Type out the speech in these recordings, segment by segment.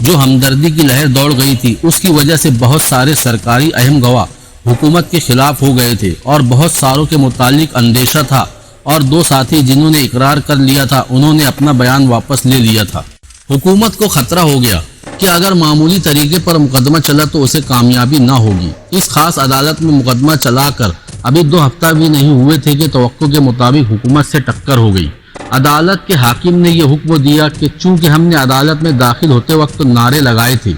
جو ہمدردی کی لہر دوڑ گئی تھی، اس کی وجہ سے بہت سارے سرکاری اہم گواہ حکومت کے خلاف ہو گئے تھے اور بہت ساروں کے متعلق اندیشہ تھا، اور 2 ساتھی جنہوں نے اقرار کر لیا تھا انہوں نے اپنا بیان واپس لے لیا تھا۔ حکومت کو خطرہ ہو گیا کہ اگر معمولی طریقے پر مقدمہ چلا تو اسے کامیابی نہ ہوگی۔ اس خاص عدالت میں مقدمہ چلا کر ابھی 2 ہفتہ بھی نہیں ہوئے تھے کہ توقع کے مطابق حکومت سے ٹکر ہو گئی۔ عدالت کے حاکم نے یہ حکم دیا کہ چونکہ ہم نے عدالت میں داخل ہوتے وقت نعرے لگائے تھے،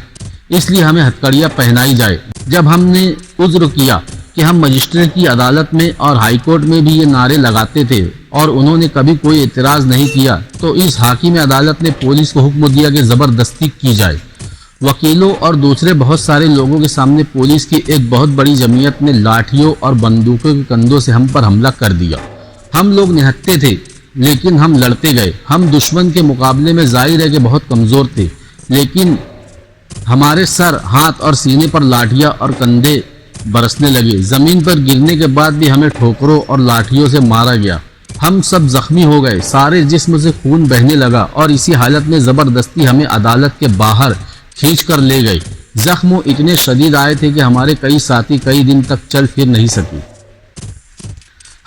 اس لیے ہمیں ہتھکڑیاں پہنائی جائے۔ جب ہم نے عذر کیا کہ ہم مجسٹریٹ کی عدالت میں اور ہائی کورٹ میں بھی یہ نعرے لگاتے تھے اور انہوں نے کبھی کوئی اعتراض نہیں کیا، تو اس حاکم عدالت نے پولیس کو حکم دیا کہ زبردستی کی جائے۔ وکیلوں اور دوسرے بہت سارے لوگوں کے سامنے پولیس کی ایک بہت بڑی جمعیت نے لاٹھیوں اور بندوقوں کے کندھوں سے ہم پر حملہ کر دیا۔ ہم لوگ نہتے تھے لیکن ہم لڑتے گئے۔ ہم دشمن کے مقابلے میں ظاہر ہے کہ بہت کمزور تھے، لیکن ہمارے سر، ہاتھ اور سینے پر لاٹھیاں اور کندھے برسنے لگے۔ زمین پر گرنے کے بعد بھی ہمیں ٹھوکروں اور لاٹھیوں سے مارا گیا۔ ہم سب زخمی ہو گئے، سارے جسم سے خون بہنے لگا اور اسی حالت میں زبردستی ہمیں عدالت کے باہر کھینچ کر لے گئے۔ زخم اتنے شدید آئے تھے کہ ہمارے کئی ساتھی کئی دن تک چل پھر نہیں سکے۔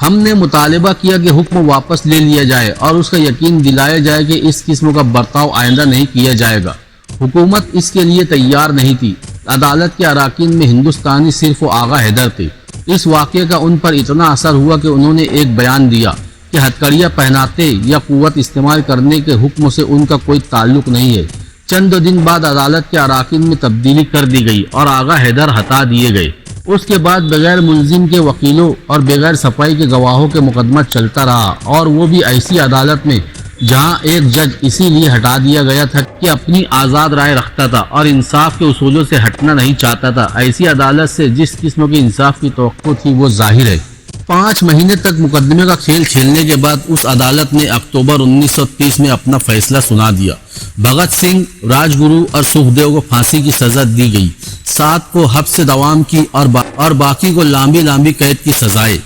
ہم نے مطالبہ کیا کہ حکم واپس لے لیا جائے اور اس کا یقین دلایا جائے کہ اس قسم کا برتاؤ آئندہ نہیں کیا جائے گا۔ حکومت اس کے لیے تیار نہیں تھی۔ عدالت کے اراکین میں ہندوستانی صرف و آغا حیدر تھے۔ اس واقعے کا ان پر اتنا اثر ہوا کہ انہوں نے ایک بیان دیا کہ ہتھکڑیاں پہناتے یا قوت استعمال کرنے کے حکم سے ان کا کوئی تعلق نہیں ہے۔ چند دن بعد عدالت کے اراکین میں تبدیلی کر دی گئی اور آغا حیدر ہٹا دیے گئے۔ اس کے بعد بغیر ملزم کے وکیلوں اور بغیر صفائی کے گواہوں کے مقدمہ چلتا رہا، اور وہ بھی ایسی عدالت میں جہاں ایک جج اسی لیے ہٹا دیا گیا تھا کہ اپنی آزاد رائے رکھتا تھا اور انصاف کے اصولوں سے ہٹنا نہیں چاہتا تھا۔ ایسی عدالت سے جس قسم کے انصاف کی توقع تھی وہ ظاہر ہے۔ 5 مہینے تک مقدمے کا کھیل کھیلنے کے بعد اس عدالت نے اکتوبر 1930 میں اپنا فیصلہ سنا دیا۔ بھگت سنگھ، راج گرو اور سکھدیو کو پھانسی کی سزا دی گئی، 7 کو حبس دوام کی اور باقی کو لمبی قید کی سزائیں۔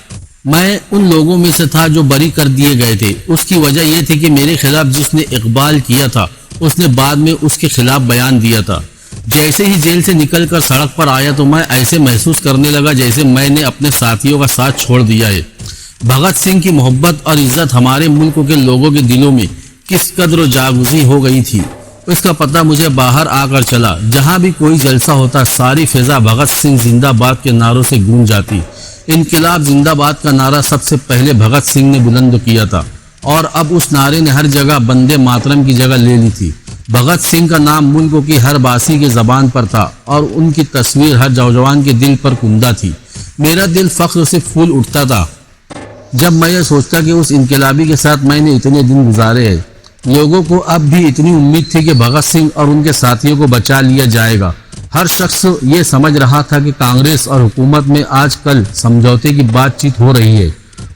میں ان لوگوں میں سے تھا جو بری کر دیے گئے تھے۔ اس کی وجہ یہ تھی کہ میرے خلاف جس نے اقبال کیا تھا اس نے بعد میں اس کے خلاف بیان دیا تھا۔ جیسے ہی جیل سے نکل کر سڑک پر آیا تو میں ایسے محسوس کرنے لگا جیسے میں نے اپنے ساتھیوں کا ساتھ چھوڑ دیا ہے۔ بھگت سنگھ کی محبت اور عزت ہمارے ملک کے لوگوں کے دلوں میں کس قدر جاگزی ہو گئی تھی، اس کا پتہ مجھے باہر آ کر چلا۔ جہاں بھی کوئی جلسہ ہوتا ساری فضا بھگت سنگھ زندہ باد کے نعروں سے گونج جاتی۔ انقلاب زندہ باد کا نعرہ سب سے پہلے بھگت سنگھ نے بلند کیا تھا، اور اب اس نعرے نے ہر جگہ بندے ماترم کی جگہ لے لی تھی۔ بھگت سنگھ کا نام ملک کی ہر باسی کے زبان پر تھا اور ان کی تصویر ہر نوجوان کے دل پر کندہ تھی۔ میرا دل فخر سے پھول اٹھتا تھا جب میں یہ سوچتا کہ اس انقلابی کے ساتھ میں نے اتنے دن گزارے ہیں۔ لوگوں کو اب بھی اتنی امید تھی کہ بھگت سنگھ اور ان کے ساتھیوں کو بچا لیا جائے گا۔ ہر شخص یہ سمجھ رہا تھا کہ کانگریس اور حکومت میں آج کل سمجھوتے کی بات چیت ہو رہی ہے،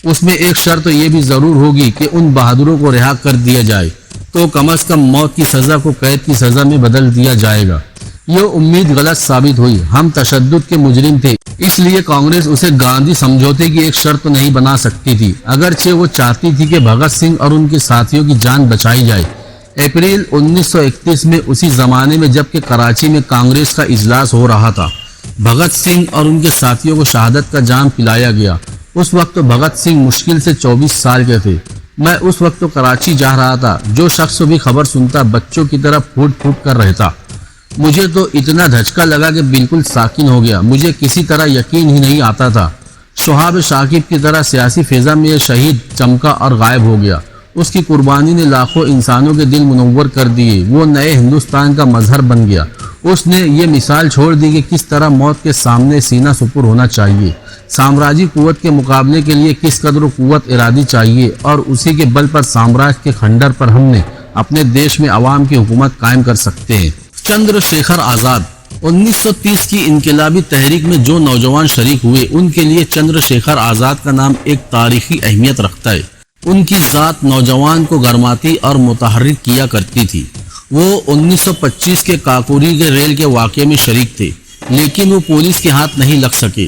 اس میں ایک شرط یہ بھی ضرور ہوگی کہ ان بہادروں کو رہا کر دیا جائے تو کم از کم موت کی سزا کو قید کی سزا میں بدل دیا جائے گا۔ یہ امید غلط ثابت ہوئی۔ ہم تشدد کے مجرم تھے، اس لیے کانگریس اسے گاندھی سمجھوتے کی ایک شرط نہیں بنا سکتی تھی، اگرچہ وہ چاہتی تھی کہ بھگت سنگھ اور ان کے ساتھیوں کی جان بچائی جائے۔ اپریل 1931 میں اسی زمانے میں جب کہ کراچی میں کانگریس کا اجلاس ہو رہا تھا، بھگت سنگھ اور ان کے ساتھیوں کو شہادت کا جام پلایا گیا۔ اس وقت بھگت سنگھ مشکل سے 24 سال کے تھے۔ میں اس وقت تو کراچی جا رہا تھا۔ جو شخص بھی خبر سنتا بچوں کی طرح پھوٹ پھوٹ کر رہتا۔ مجھے تو اتنا دھچکا لگا کہ بالکل ساکن ہو گیا۔ مجھے کسی طرح یقین ہی نہیں آتا تھا۔ شہاب شاکب کی طرح سیاسی فضا میں یہ شہید چمکا اور غائب ہو گیا۔ اس کی قربانی نے لاکھوں انسانوں کے دل منور کر دیے۔ وہ نئے ہندوستان کا مظہر بن گیا۔ اس نے یہ مثال چھوڑ دی کہ کس طرح موت کے سامنے سینہ سپر ہونا چاہیے، سامراجی قوت کے مقابلے کے لیے کس قدر قوت ارادی چاہیے، اور اسی کے بل پر سامراج کے کھنڈر پر ہم نے اپنے دیش میں عوام کی حکومت قائم کر سکتے ہیں۔ چندر شیکھر آزاد 1930 کی انقلابی تحریک میں جو نوجوان شریک ہوئے ان کے لیے چندر شیکھر آزاد کا نام ایک تاریخی اہمیت رکھتا ہے۔ ان کی ذات نوجوان کو گرماتی اور متحرک کیا کرتی تھی۔ وہ 1925 کے کاکوری کے ریل کے واقعے میں شریک تھے، لیکن وہ پولیس کے ہاتھ نہیں لگ سکے۔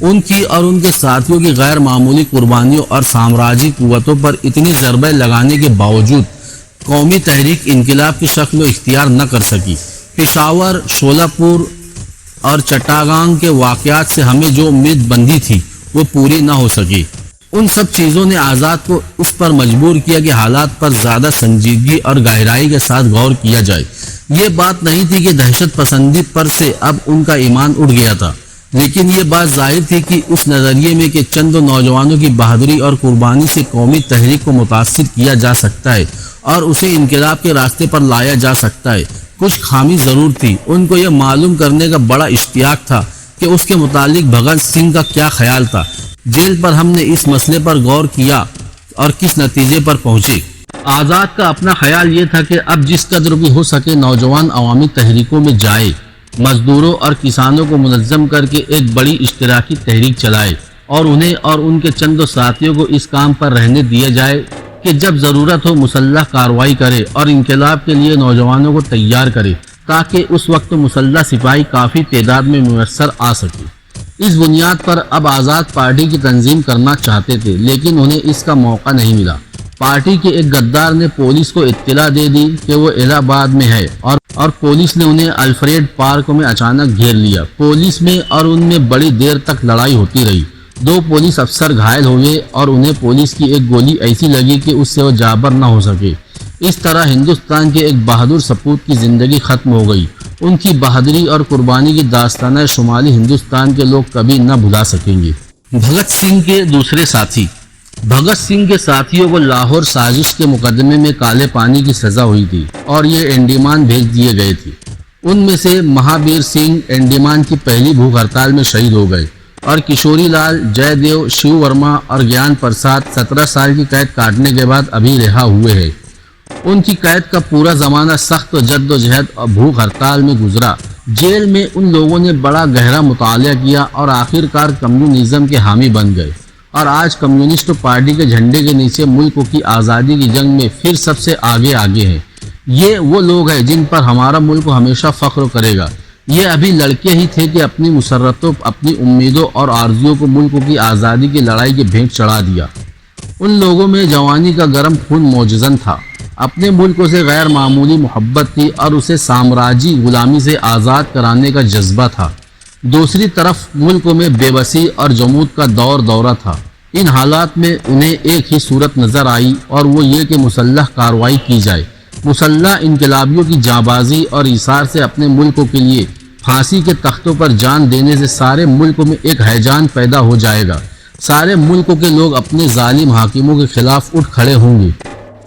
ان کی اور ان کے ساتھیوں کی غیر معمولی قربانیوں اور سامراجی قوتوں پر اتنی ضربیں لگانے کے باوجود قومی تحریک انقلاب کی شکل و اختیار نہ کر سکی۔ پشاور، شولہ پور اور چٹاگانگ کے واقعات سے ہمیں جو امید بندھی تھی وہ پوری نہ ہو سکی۔ ان سب چیزوں نے آزاد کو اس پر مجبور کیا کہ حالات پر زیادہ سنجیدگی اور گہرائی کے ساتھ غور کیا جائے۔ یہ بات نہیں تھی کہ دہشت پسندی پر سے اب ان کا ایمان اٹھ گیا تھا، لیکن یہ بات ظاہر تھی کہ اس نظریے میں کہ چند نوجوانوں کی بہادری اور قربانی سے قومی تحریک کو متاثر کیا جا سکتا ہے اور اسے انقلاب کے راستے پر لایا جا سکتا ہے، کچھ خامی ضرور تھی۔ ان کو یہ معلوم کرنے کا بڑا اشتیاق تھا کہ اس کے متعلق بھگت سنگھ کا کیا خیال تھا۔ جیل پر ہم نے اس مسئلے پر غور کیا اور کس نتیجے پر پہنچے۔ آزاد کا اپنا خیال یہ تھا کہ اب جس قدر بھی ہو سکے نوجوان عوامی تحریکوں میں جائے، مزدوروں اور کسانوں کو منظم کر کے ایک بڑی اشتراکی تحریک چلائے اور انہیں اور ان کے چند ساتھیوں کو اس کام پر رہنے دیا جائے کہ جب ضرورت ہو مسلح کارروائی کرے اور انقلاب کے لیے نوجوانوں کو تیار کرے، تاکہ اس وقت مسلح سپاہی کافی تعداد میں میسر آ سکے۔ اس بنیاد پر اب آزاد پارٹی کی تنظیم کرنا چاہتے تھے، لیکن انہیں اس کا موقع نہیں ملا۔ پارٹی کے ایک غدار نے پولیس کو اطلاع دے دی کہ وہ الہ آباد میں ہے اور پولیس نے انہیں الفریڈ پارک میں اچانک گھیر لیا۔ پولیس میں اور ان میں بڑی دیر تک لڑائی ہوتی رہی۔ 2 پولیس افسر گھائل ہوئے اور انہیں پولیس کی ایک گولی ایسی لگی کہ اس سے وہ جابر نہ ہو سکے۔ اس طرح ہندوستان کے ایک بہادر سپوت کی زندگی ختم ہو گئی۔ ان کی بہادری اور قربانی کی داستانیں شمالی ہندوستان کے لوگ کبھی نہ بھلا سکیں گے۔ بھگت سنگھ کے دوسرے ساتھی۔ بھگت سنگھ کے ساتھیوں کو لاہور سازش کے مقدمے میں کالے پانی کی سزا ہوئی تھی اور یہ انڈیمان بھیج دیے گئے تھے۔ ان میں سے مہابیر سنگھ انڈیمان کی پہلی بھوک ہڑتال میں شہید ہو گئے اور کشوری لال، جے دیو، شیو ورما اور گیان پرساد 17 سال کی قید کاٹنے کے بعد ابھی رہا ہوئے ہیں۔ ان کی قید کا پورا زمانہ سخت جد و جہد اور بھوک ہڑتال میں گزرا۔ جیل میں ان لوگوں نے بڑا گہرا مطالعہ کیا اور آخرکار کمیونزم کے حامی بن گئے اور آج کمیونسٹ پارٹی کے جھنڈے کے نیچے ملک کی آزادی کی جنگ میں پھر سب سے آگے ہیں۔ یہ وہ لوگ ہیں جن پر ہمارا ملک ہمیشہ فخر کرے گا۔ یہ ابھی لڑکے ہی تھے کہ اپنی مسرتوں، اپنی امیدوں اور آرزوؤں کو ملک کی آزادی کی لڑائی کے بھینٹ چڑھا دیا۔ ان لوگوں میں جوانی کا گرم خون موجزن تھا، اپنے ملک سے غیر معمولی محبت تھی اور اسے سامراجی غلامی سے آزاد کرانے کا جذبہ تھا۔ دوسری طرف ملک میں بے بسی اور جمود کا دورہ تھا۔ ان حالات میں انہیں ایک ہی صورت نظر آئی اور وہ یہ کہ مسلح کارروائی کی جائے۔ مسلح انقلابیوں کی جانبازی اور ایثار سے اپنے ملک کے لیے پھانسی کے تختوں پر جان دینے سے سارے ملک میں ایک ہیجان پیدا ہو جائے گا۔ سارے ملک کے لوگ اپنے ظالم حاکموں کے خلاف اٹھ کھڑے ہوں گے۔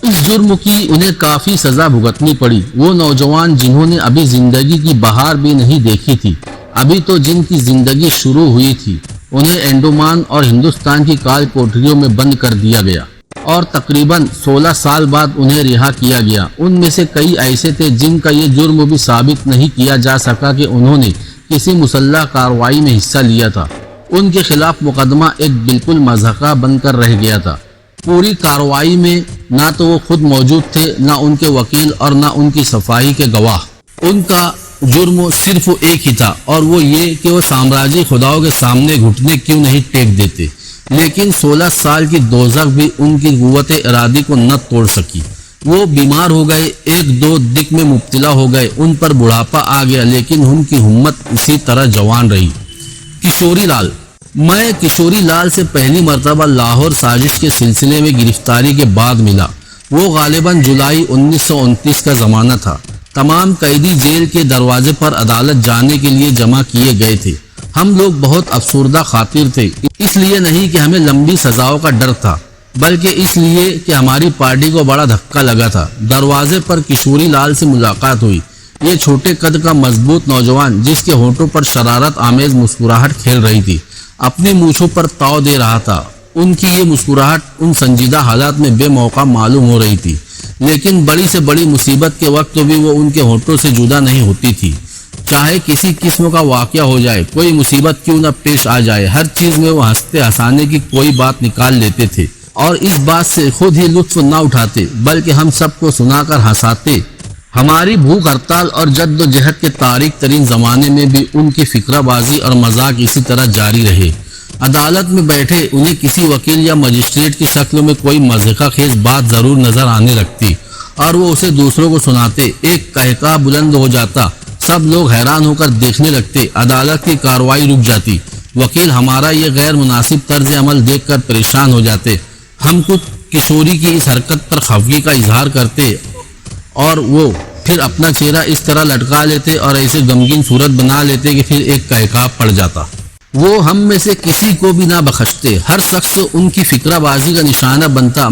اس جرم کی انہیں کافی سزا بھگتنی پڑی۔ وہ نوجوان جنہوں نے ابھی زندگی کی بہار بھی نہیں دیکھی تھی، ابھی تو جن کی زندگی شروع ہوئی تھی، انہیں انڈمان اور ہندوستان کی کال کوٹریوں میں بند کر دیا گیا اور تقریباً 16 سال بعد انہیں رہا کیا گیا۔ ان میں سے کئی ایسے تھے جن کا یہ جرم بھی ثابت نہیں کیا جا سکا کہ انہوں نے کسی مسلح کارروائی میں حصہ لیا تھا۔ ان کے خلاف مقدمہ ایک بالکل مضحکہ بن کر رہ گیا تھا۔ پوری کارروائی میں نہ تو وہ خود موجود تھے، نہ ان کے وکیل اور نہ ان کی صفائی کے گواہ۔ ان کا جرم صرف ایک ہی تھا اور وہ یہ کہ وہ سامراجی خداؤں کے سامنے گھٹنے کیوں نہیں ٹیک دیتے۔ لیکن 16 سال کی دوزخ بھی ان کی قوت ارادی کو نہ توڑ سکی۔ وہ بیمار ہو گئے، 1-2 دک میں مبتلا ہو گئے، ان پر بڑھاپا آ گیا، لیکن ان کی ہمت اسی طرح جوان رہی۔ کشوری لال۔ میں کشوری لال سے پہلی مرتبہ لاہور سازش کے سلسلے میں گرفتاری کے بعد ملا۔ وہ غالباً جولائی 1929 کا زمانہ تھا۔ تمام قیدی جیل کے دروازے پر عدالت جانے کے لیے جمع کیے گئے تھے۔ ہم لوگ بہت افسردہ خاطر تھے، اس لیے نہیں کہ ہمیں لمبی سزاؤں کا ڈر تھا، بلکہ اس لیے کہ ہماری پارٹی کو بڑا دھکا لگا تھا۔ دروازے پر کشوری لال سے ملاقات ہوئی۔ یہ چھوٹے قد کا مضبوط نوجوان جس کے ہونٹوں پر شرارت آمیز مسکراہٹ کھیل رہی تھی، اپنی مونچھوں پر تاؤ دے رہا تھا۔ ان کی یہ مسکراہٹ ان سنجیدہ حالات میں بے موقع معلوم ہو رہی تھی، لیکن بڑی سے بڑی مصیبت کے وقت بھی وہ ان کے ہونٹوں سے جدا نہیں ہوتی تھی۔ چاہے کسی قسم کا واقعہ ہو جائے، کوئی مصیبت کیوں نہ پیش آ جائے، ہر چیز میں وہ ہنستے ہنسانے کی کوئی بات نکال لیتے تھے اور اس بات سے خود ہی لطف نہ اٹھاتے بلکہ ہم سب کو سنا کر ہنساتے۔ ہماری بھوک ہڑتال اور جد و جہد کے تاریک ترین زمانے میں بھی ان کی فکرہ بازی اور مذاق اسی طرح جاری رہے۔ عدالت میں بیٹھے انہیں کسی وکیل یا مجسٹریٹ کی شکل میں کوئی مضحکہ خیز بات ضرور نظر آنے لگتی اور وہ اسے دوسروں کو سناتے، ایک قہقہ بلند ہو جاتا، سب لوگ حیران ہو کر دیکھنے لگتے، عدالت کی کارروائی رک جاتی، وکیل ہمارا یہ غیر مناسب طرز عمل دیکھ کر پریشان ہو جاتے، ہم خود کشوری کی اس حرکت پر خفگی کا اظہار کرتے اور وہ پھر اپنا چہرہ اس طرح لٹکا لیتے اور ایسے غمگین صورت بنا لیتے کہ پھر ایک قہقہ پڑ جاتا۔ وہ ہم میں سے کسی کو بھی نہ بخشتے، ہر شخص ان کی فکرہ بازی کا نشانہ بنتا،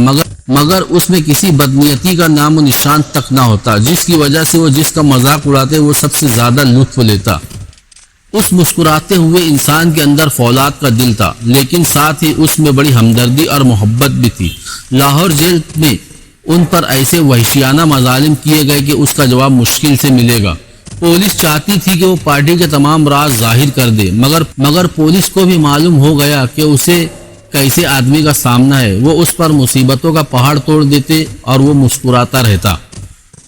مگر اس میں کسی بدنیتی کا نام و نشان تک نہ ہوتا، جس کی وجہ سے وہ جس کا مذاق اڑاتے وہ سب سے زیادہ لطف لیتا۔ اس مسکراتے ہوئے انسان کے اندر فولاد کا دل تھا، لیکن ساتھ ہی اس میں بڑی ہمدردی اور محبت بھی تھی۔ لاہور جیل میں ان پر ایسے وحشیانہ مظالم کیے گئے کہ اس کا جواب مشکل سے ملے گا۔ پولیس چاہتی تھی کہ وہ پارٹی کے تمام راز ظاہر کر دے، مگر پولیس کو بھی معلوم ہو گیا کہ اسے کیسے آدمی کا سامنا ہے، وہ اس پر مصیبتوں کا پہاڑ توڑ دیتے اور وہ مسکراتا رہتا۔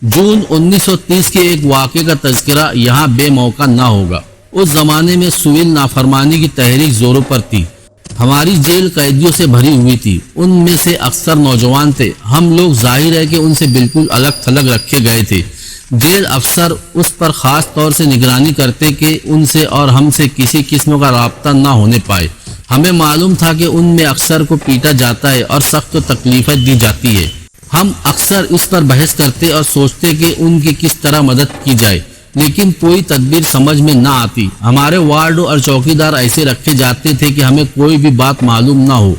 جون 1930 کے ایک واقعے کا تذکرہ یہاں بے موقع نہ ہوگا۔ اس زمانے میں سویل نافرمانی کی تحریک زوروں پر تھی۔ ہماری جیل قیدیوں سے بھری ہوئی تھی، ان میں سے اکثر نوجوان تھے، ہم لوگ ظاہر ہے کہ ان سے بالکل الگ تھلگ رکھے گئے تھے۔ جیل افسر اس پر خاص طور سے نگرانی کرتے کہ ان سے اور ہم سے کسی قسم کا رابطہ نہ ہونے پائے۔ ہمیں معلوم تھا کہ ان میں اکثر کو پیٹا جاتا ہے اور سخت تکلیفیں دی جاتی ہے۔ ہم اکثر اس پر بحث کرتے اور سوچتے کہ ان کی کس طرح مدد کی جائے، لیکن کوئی تدبیر سمجھ میں نہ آتی۔ ہمارے وارڈ اور چوکیدار ایسے رکھے جاتے تھے کہ ہمیں کوئی بھی بات معلوم نہ ہو،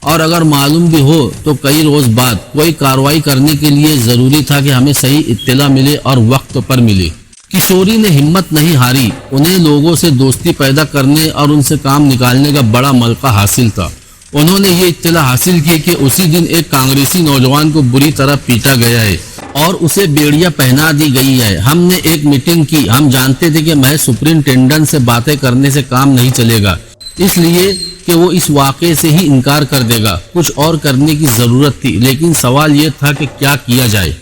اور اگر معلوم بھی ہو تو کئی روز بعد۔ کوئی کارروائی کرنے کے لیے ضروری تھا کہ ہمیں صحیح اطلاع ملے اور وقت پر ملے۔ کشوری نے ہمت نہیں ہاری، انہیں لوگوں سے دوستی پیدا کرنے اور ان سے کام نکالنے کا بڑا ملکہ حاصل تھا۔ انہوں نے یہ اطلاع حاصل کی کہ اسی دن ایک کانگریسی نوجوان کو بری طرح پیٹا گیا ہے اور اسے بیڑیاں پہنا دی گئی ہے۔ ہم نے ایک میٹنگ کی، ہم جانتے تھے کہ محض سپرنٹینڈنٹ سے باتیں کرنے سے کام نہیں چلے گا، اس لیے کہ وہ اس واقعے سے ہی انکار کر دے گا۔ کچھ اور کرنے کی ضرورت تھی، لیکن سوال یہ تھا کہ کیا کیا جائے۔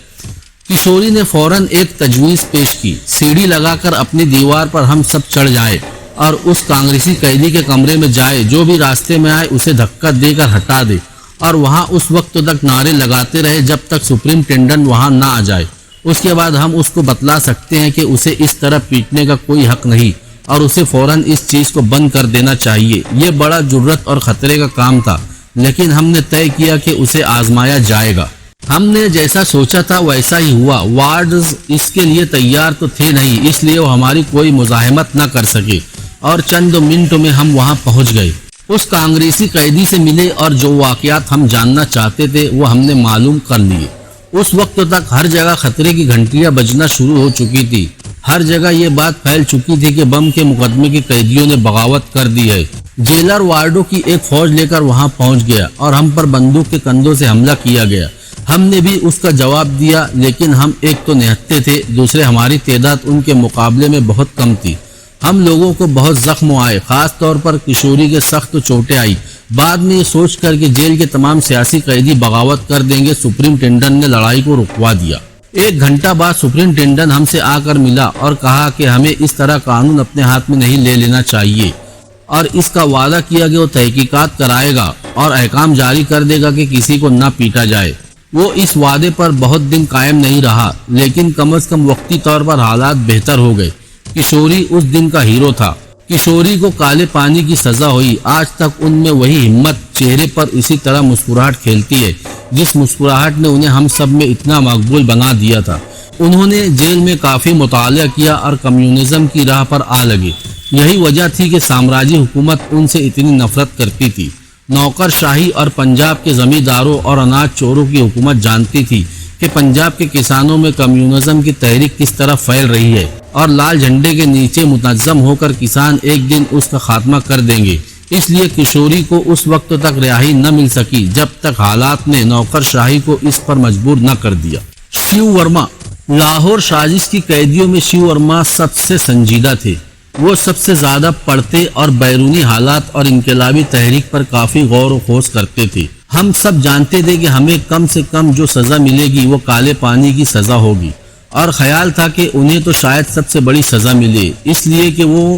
کشوری نے فوراً ایک تجویز پیش کی، سیڑھی لگا کر اپنی دیوار پر ہم سب چڑھ جائے اور اس کانگریسی قیدی کے کمرے میں جائے، جو بھی راستے میں آئے اسے دھکا دے کر ہٹا دے اور وہاں اس وقت تک نعرے لگاتے رہے جب تک سپرنٹینڈنٹ وہاں نہ آ جائے۔ اس کے بعد ہم اس کو بتلا سکتے ہیں کہ اسے اس طرح پیٹنے کا کوئی حق نہیں اور اسے فوراً اس چیز کو بند کر دینا چاہیے۔ یہ بڑا جرت اور خطرے کا کام تھا، لیکن ہم نے طے کیا کہ اسے آزمایا جائے گا۔ ہم نے جیسا سوچا تھا ویسا ہی ہوا۔ وارڈز اس کے لیے تیار تو تھے نہیں، اس لیے وہ ہماری کوئی مزاحمت نہ کر سکے اور چند منٹوں میں ہم وہاں پہنچ گئے۔ اس کانگریسی قیدی سے ملے اور جو واقعات ہم جاننا چاہتے تھے وہ ہم نے معلوم کر لیے۔ اس وقت تک ہر جگہ خطرے کی گھنٹیاں بجنا شروع ہو چکی تھی، ہر جگہ یہ بات پھیل چکی تھی کہ بم کے مقدمے کے قیدیوں نے بغاوت کر دی ہے۔ جیلر وارڈوں کی ایک فوج لے کر وہاں پہنچ گیا اور ہم پر بندوق کے کندھوں سے حملہ کیا گیا۔ ہم نے بھی اس کا جواب دیا، لیکن ہم ایک تو نہتے تھے، دوسرے ہماری تعداد ان کے مقابلے میں بہت کم تھی۔ ہم لوگوں کو بہت زخم آئے، خاص طور پر کشوری کے سخت چوٹیں آئی۔ بعد میں یہ سوچ کر کہ جیل کے تمام سیاسی قیدی بغاوت کر دیں گے، سپرنٹینڈنٹ نے لڑائی کو رکوا دیا۔ ایک گھنٹہ بعد سپرنٹینڈنٹ ہم سے آ کر ملا اور کہا کہ ہمیں اس طرح قانون اپنے ہاتھ میں نہیں لے لینا چاہیے، اور اس کا وعدہ کیا کہ وہ تحقیقات کرائے گا اور احکام جاری کر دے گا کہ کسی کو نہ پیٹا جائے۔ وہ اس وعدے پر بہت دن قائم نہیں رہا، لیکن کم از کم وقتی طور پر حالات بہتر ہو گئے۔ کشوری اس دن کا ہیرو تھا۔ کشوری کو کالے پانی کی سزا ہوئی۔ آج تک ان میں وہی ہمت، چہرے پر اسی طرح مسکراہٹ کھیلتی ہے جس مسکراہٹ نے انہیں ہم سب میں اتنا مقبول بنا دیا تھا۔ انہوں نے جیل میں کافی مطالعہ کیا اور کمیونزم کی راہ پر آ لگے۔ یہی وجہ تھی کہ سامراجی حکومت ان سے اتنی نفرت کرتی تھی۔ نوکر شاہی اور پنجاب کے زمینداروں اور اناج چوروں کی حکومت جانتی تھی کہ پنجاب کے کسانوں میں کمیونزم کی تحریک کس طرح پھیل رہی ہے، اور لال جھنڈے کے نیچے منظم ہو کر کسان ایک دن اس کا خاتمہ کر دیں گے۔ اس لیے کشوری کو اس وقت تک رہائی نہ مل سکی جب تک حالات نے نوکر شاہی کو اس پر مجبور نہ کر دیا۔ شیو ورما لاہور سازش کی قیدیوں میں شیو ورما سب سے سنجیدہ تھے۔ وہ سب سے زیادہ پڑھتے اور بیرونی حالات اور انقلابی تحریک پر کافی غور و خوض کرتے تھے۔ ہم سب جانتے تھے کہ ہمیں کم سے کم جو سزا ملے گی وہ کالے پانی کی سزا ہوگی، اور خیال تھا کہ انہیں تو شاید سب سے بڑی سزا ملے، اس لیے کہ وہ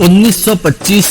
1925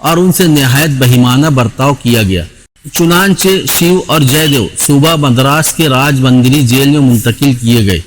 اور ان سے نہایت بہیمانہ برتاؤ کیا گیا۔ چنانچہ شیو اور جے دیو صوبہ مدراس کے راج بندری جیل میں منتقل کیے گئے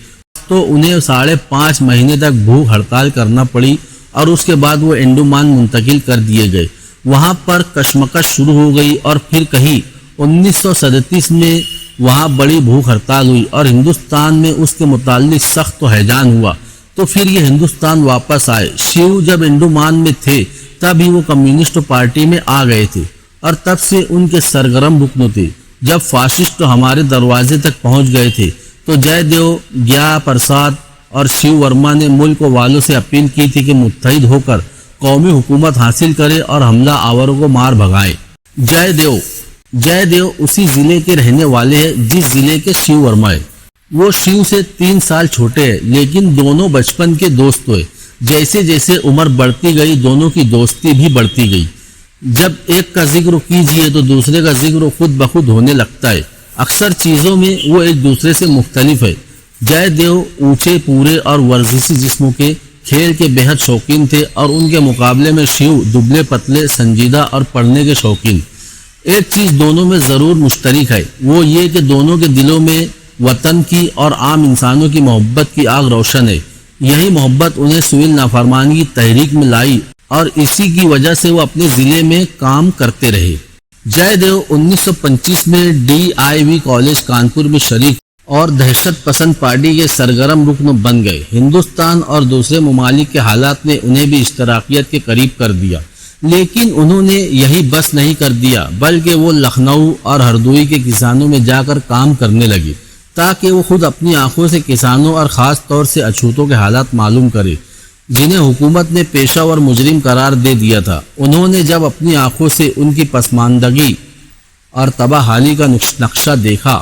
تو انہیں 5.5 مہینے تک بھوک ہڑتال کرنا پڑی اور اس کے بعد وہ انڈمان منتقل کر دیے گئے۔ وہاں پر کشمکش شروع ہو گئی اور پھر کہیں 1937 میں وہاں بڑی بھوک ہڑتال ہوئی اور ہندوستان میں اس کے متعلق سخت و ہیجان ہوا تو پھر یہ ہندوستان واپس آئے۔ شیو جب انڈمان میں تھے تب ہی وہ کمیونسٹ پارٹی میں آ گئے تھے اور تب سے ان کے سرگرم رکن تھے۔ جب فاشسٹ ہمارے دروازے تک پہنچ گئے تھے تو جے دیو، گیا پرساد اور شیو ورما نے ملک والوں سے اپیل کی تھی کہ متحد ہو کر قومی حکومت حاصل کرے اور حملہ آوروں کو مار بھگائے۔ جے دیو اسی ضلع کے رہنے والے ہیں جس ضلع کے شیو ورما ہے۔ وہ شیو سے 3 سال چھوٹے ہیں لیکن دونوں بچپن کے دوست ہوئے۔ جیسے جیسے عمر بڑھتی گئی دونوں کی دوستی بھی بڑھتی گئی۔ جب ایک کا ذکر کیجیے تو دوسرے کا ذکر خود بخود ہونے لگتا ہے۔ اکثر چیزوں میں وہ ایک دوسرے سے مختلف ہے۔ جے دیو اونچے پورے اور ورزشی جسموں کے، کھیل کے بہت شوقین تھے اور ان کے مقابلے میں شیو دبلے پتلے، سنجیدہ اور پڑھنے کے شوقین۔ ایک چیز دونوں میں ضرور مشترک ہے، وہ یہ کہ دونوں کے دلوں میں وطن کی اور عام انسانوں کی محبت کی آگ روشن ہے۔ یہی محبت انہیں سویل نافرمانی کی تحریک میں لائی اور اسی کی وجہ سے وہ اپنے ضلع میں کام کرتے رہے۔ جے دیو 1925 میں DIV کالج کانپور میں شریک اور دہشت پسند پارٹی کے سرگرم رکن بن گئے۔ ہندوستان اور دوسرے ممالک کے حالات نے انہیں بھی اشتراکیت کے قریب کر دیا، لیکن انہوں نے یہی بس نہیں کر دیا بلکہ وہ لکھنؤ اور ہردوئی کے کسانوں میں جا کر کام کرنے لگے تاکہ وہ خود اپنی آنکھوں سے کسانوں اور خاص طور سے اچھوتوں کے حالات معلوم کرے جنہیں حکومت نے پیشہ ور مجرم قرار دے دیا تھا۔ انہوں نے جب اپنی آنکھوں سے ان کی پسماندگی اور تباہ حالی کا نقشہ دیکھا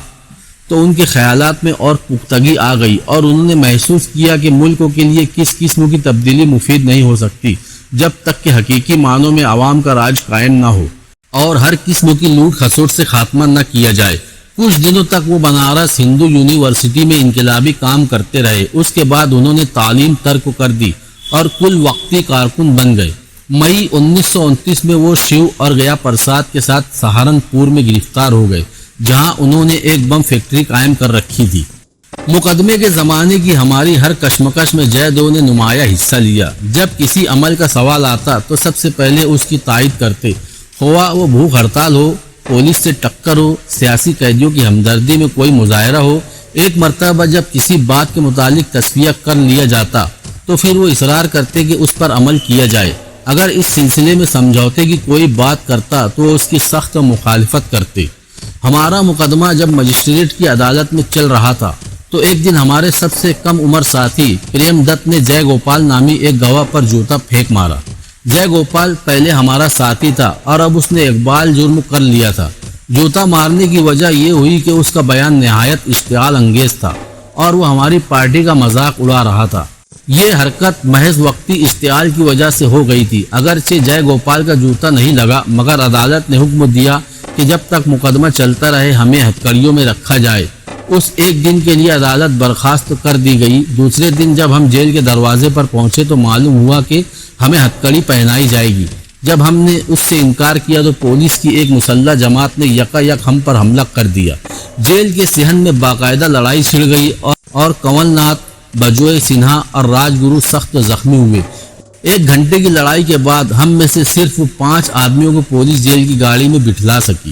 تو ان کے خیالات میں اور پختگی آ گئی اور انہوں نے محسوس کیا کہ ملکوں کے لیے کس قسم کی تبدیلی مفید نہیں ہو سکتی جب تک کہ حقیقی معنوں میں عوام کا راج قائم نہ ہو اور ہر قسم کی لوٹ کھسوٹ سے خاتمہ نہ کیا جائے۔ کچھ دنوں تک وہ بنارس ہندو یونیورسٹی میں انقلابی کام کرتے رہے۔ اس کے بعد انہوں نے تعلیم ترک کر دی اور کل وقتی کارکن بن گئے۔ مئی 1929 میں وہ شیو اور گیا پرساد کے ساتھ سہارنپور میں گرفتار ہو گئے جہاں انہوں نے ایک بم فیکٹری قائم کر رکھی تھی۔ مقدمے کے زمانے کی ہماری ہر کشمکش میں جے دیو نے نمایاں حصہ لیا۔ جب کسی عمل کا سوال آتا تو سب سے پہلے اس کی تائید کرتے، خواہ وہ بھوک ہڑتال ہو، پولیس سے ٹکر ہو، سیاسی قیدیوں کی ہمدردی میں کوئی مظاہرہ ہو۔ ایک مرتبہ جب کسی بات کے متعلق تصفیہ کر لیا جاتا تو پھر وہ اصرار کرتے کہ اس پر عمل کیا جائے۔ اگر اس سلسلے میں سمجھوتے کی کوئی بات کرتا تو وہ اس کی سخت مخالفت کرتے۔ ہمارا مقدمہ جب مجسٹریٹ کی عدالت میں چل رہا تھا تو ایک دن ہمارے سب سے کم عمر ساتھی پریم دت نے جے گوپال نامی ایک گواہ پر جوتا پھینک مارا۔ جے گوپال پہلے ہمارا ساتھی تھا اور اب اس نے اقبال جرم کر لیا تھا۔ جوتا مارنے کی وجہ یہ ہوئی کہ اس کا بیان نہایت اشتعال انگیز تھا اور وہ ہماری پارٹی کا مذاق اڑا رہا تھا۔ یہ حرکت محض وقتی اشتعال کی وجہ سے ہو گئی تھی۔ اگرچہ جے گوپال کا جوتا نہیں لگا مگر عدالت نے حکم دیا کہ جب تک مقدمہ چلتا رہے ہمیں ہتھکڑیوں میں رکھا جائے۔ اس ایک دن کے لیے عدالت برخاست کر دی گئی۔ دوسرے دن جب ہم جیل کے دروازے پر پہنچے تو معلوم ہوا کہ ہمیں ہتھکڑی پہنائی جائے گی۔ جب ہم نے اس سے انکار کیا تو پولیس کی ایک مسلح جماعت نے یکا ہم پر حملہ کر دیا۔ جیل کے صحن میں باقاعدہ لڑائی چھڑ گئی اور کنول ناتھ، بجوئے سنہا اور راج گرو سخت زخمی ہوئے۔ 1 گھنٹے کی لڑائی کے بعد ہم میں سے صرف 5 آدمیوں کو پولیس جیل کی گاڑی میں بٹھلا سکی۔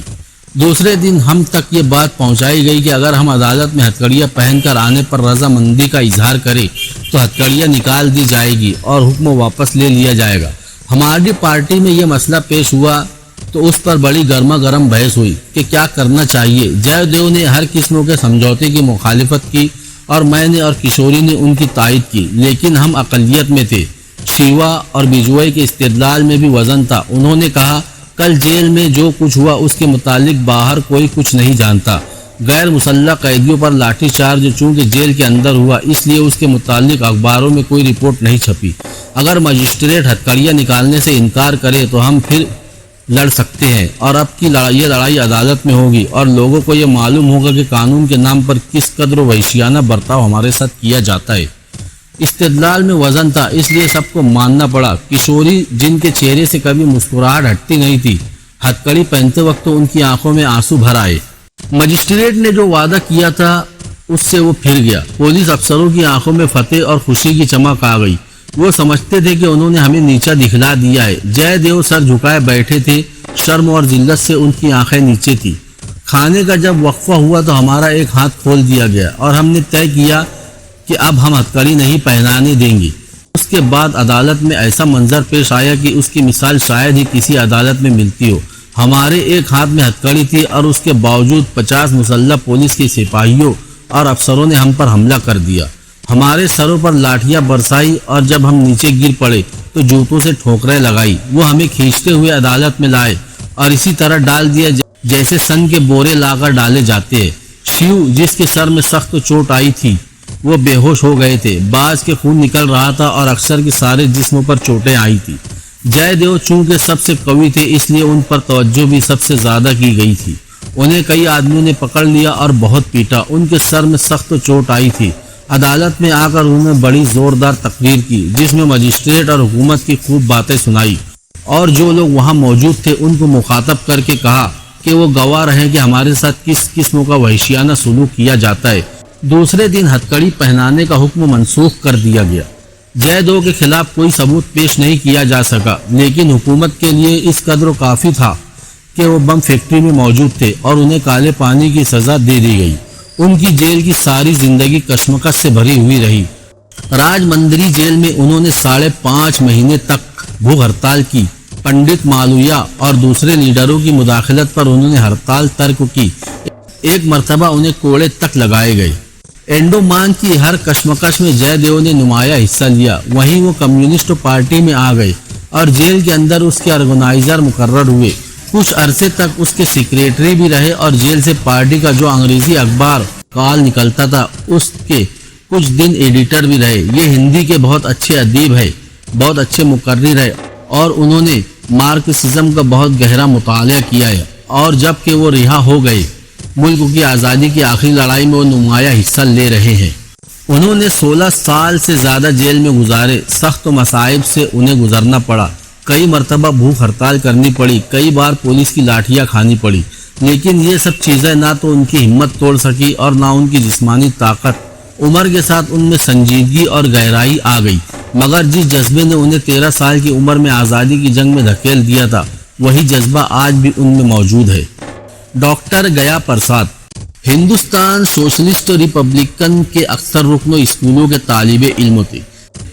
دوسرے دن ہم تک یہ بات پہنچائی گئی کہ اگر ہم عدالت میں ہتھکڑیاں پہن کر آنے پر رضامندی کا اظہار کریں تو ہتھکڑیاں نکال دی جائے گی اور حکم واپس لے لیا جائے گا۔ ہماری پارٹی میں یہ مسئلہ پیش ہوا تو اس پر بڑی گرما گرم بحث ہوئی کہ کیا کرنا چاہیے۔ جے دیو نے ہر قسم کے سمجھوتے کی مخالفت کی اور میں نے اور کشوری نے ان کی تائید کی، لیکن ہم اقلیت میں تھے۔ شیوا اور بجوئے کے استدلال میں بھی وزن تھا۔ انہوں نے کہا کل جیل میں جو کچھ ہوا اس کے متعلق باہر کوئی کچھ نہیں جانتا۔ غیر مسلح قیدیوں پر لاٹھی چارج چونکہ جیل کے اندر ہوا اس لیے اس کے متعلق اخباروں میں کوئی رپورٹ نہیں چھپی۔ اگر مجسٹریٹ ہتھکڑیاں نکالنے سے انکار کرے تو ہم پھر لڑ سکتے ہیں اور اب کی یہ لڑائی عدالت میں ہوگی اور لوگوں کو یہ معلوم ہوگا کہ قانون کے نام پر کس قدر وحشیانہ برتاؤ ہمارے ساتھ کیا جاتا ہے۔ استدلال میں وزن تھا، اس لیے سب کو ماننا پڑا۔ کشوری جن کے چہرے سے کبھی مسکراہٹ ہٹتی نہیں تھی، ہتھکڑی پہنتے وقت تو ان کی آنکھوں میں آنسو بھر آئے۔ مجسٹریٹ نے جو وعدہ کیا تھا اس سے وہ پھر گیا۔ پولیس افسروں کی آنکھوں میں فتح اور خوشی کی چمک آ گئی۔ وہ سمجھتے تھے کہ انہوں نے ہمیں نیچا دکھلا دیا ہے۔ جے دیو سر جھکائے بیٹھے تھے، شرم اور ذلت سے ان کی آنکھیں نیچے تھی۔ کھانے کا جب وقفہ ہوا تو ہمارا ایک ہاتھ کھول دیا گیا اور ہم نے طے کیا کہ اب ہم ہتھکڑی نہیں پہنانے دیں گے۔ اس کے بعد عدالت میں ایسا منظر پیش آیا کہ اس کی مثال شاید ہی کسی عدالت میں ملتی ہو۔ ہمارے ایک ہاتھ میں ہتھکڑی تھی اور اس کے باوجود 50 مسلح پولیس کے سپاہیوں اور افسروں نے ہم پر حملہ کر دیا۔ ہمارے سروں پر لاٹھیاں برسائی اور جب ہم نیچے گر پڑے تو جوتوں سے ٹھوکریں لگائی۔ وہ ہمیں کھینچتے ہوئے عدالت میں لائے اور اسی طرح ڈال دیا جیسے سن کے بورے لا کر ڈالے جاتے ہیں۔ شیو جس کے سر میں سخت چوٹ آئی تھی وہ بے ہوش ہو گئے تھے۔ باز کے خون نکل رہا تھا اور اکثر کے سارے جسموں پر چوٹیں آئی تھی۔ جے دیو چونکہ سب سے قوی تھے اس لیے ان پر توجہ بھی سب سے زیادہ کی گئی تھی۔ انہیں کئی آدمیوں نے پکڑ لیا اور بہت پیٹا۔ ان کے سر میں سخت چوٹ آئی تھی۔ عدالت میں آ کر انہوں نے بڑی زوردار تقریر کی جس میں مجسٹریٹ اور حکومت کی خوب باتیں سنائی اور جو لوگ وہاں موجود تھے ان کو مخاطب کر کے کہا کہ وہ گواہ رہیں کہ ہمارے ساتھ کس قسم کا وحشیانہ سلوک کیا جاتا ہے۔ دوسرے دن ہتھکڑی پہنانے کا حکم منسوخ کر دیا گیا۔ جے دو کے خلاف کوئی ثبوت پیش نہیں کیا جا سکا، لیکن حکومت کے لیے اس قدر کافی تھا کہ وہ بم فیکٹری میں موجود تھے اور انہیں کالے پانی کی سزا دے دی گئی۔ ان کی جیل کی ساری زندگی کشمکش سے بھری ہوئی رہی۔ راج مندری جیل میں انہوں نے 5.5 مہینے تک بھوک ہڑتال کی۔ پنڈت مالویا اور دوسرے لیڈروں کی مداخلت پر انہوں نے ہڑتال ترک کی۔ ایک مرتبہ انہیں کوڑے تک لگائے گئے۔ انڈومان کی ہر کشمکش میں جے دیو نے نمایاں حصہ لیا۔ وہیں وہ کمیونسٹ پارٹی میں آ گئے اور جیل کے اندر اس کے آرگنائزر مقرر ہوئے۔ کچھ عرصے تک اس کے سیکریٹری بھی رہے اور جیل سے پارٹی کا جو انگریزی اخبار کال نکلتا تھا اس کے کچھ دن ایڈیٹر بھی رہے۔ یہ ہندی کے بہت اچھے ادیب ہے، بہت اچھے مقرر ہے اور انہوں نے مارکسزم کا بہت گہرا مطالعہ کیا ہے۔ اور جب کہ وہ رہا ہو گئے، ملک کی آزادی کی آخری لڑائی میں وہ نمایاں حصہ لے رہے ہیں۔ انہوں نے 16 سال سے زیادہ جیل میں گزارے۔ سخت مصائب سے انہیں گزرنا پڑا۔ کئی مرتبہ بھوک ہڑتال کرنی پڑی، کئی بار پولیس کی لاٹھیاں کھانی پڑی، لیکن یہ سب چیزیں نہ تو ان کی ہمت توڑ سکی اور نہ ان کی جسمانی طاقت۔ عمر کے ساتھ ان میں سنجیدگی اور گہرائی آ گئی، مگر جس جذبے نے انہیں 13 سال کی عمر میں آزادی کی جنگ میں دھکیل دیا تھا وہی جذبہ آج بھی ان میں موجود ہے۔ ڈاکٹر گیا پرساد ہندوستان سوشلسٹ ریپبلکن کے اکثر رکنوں اسکولوں کے طالب علم تھے،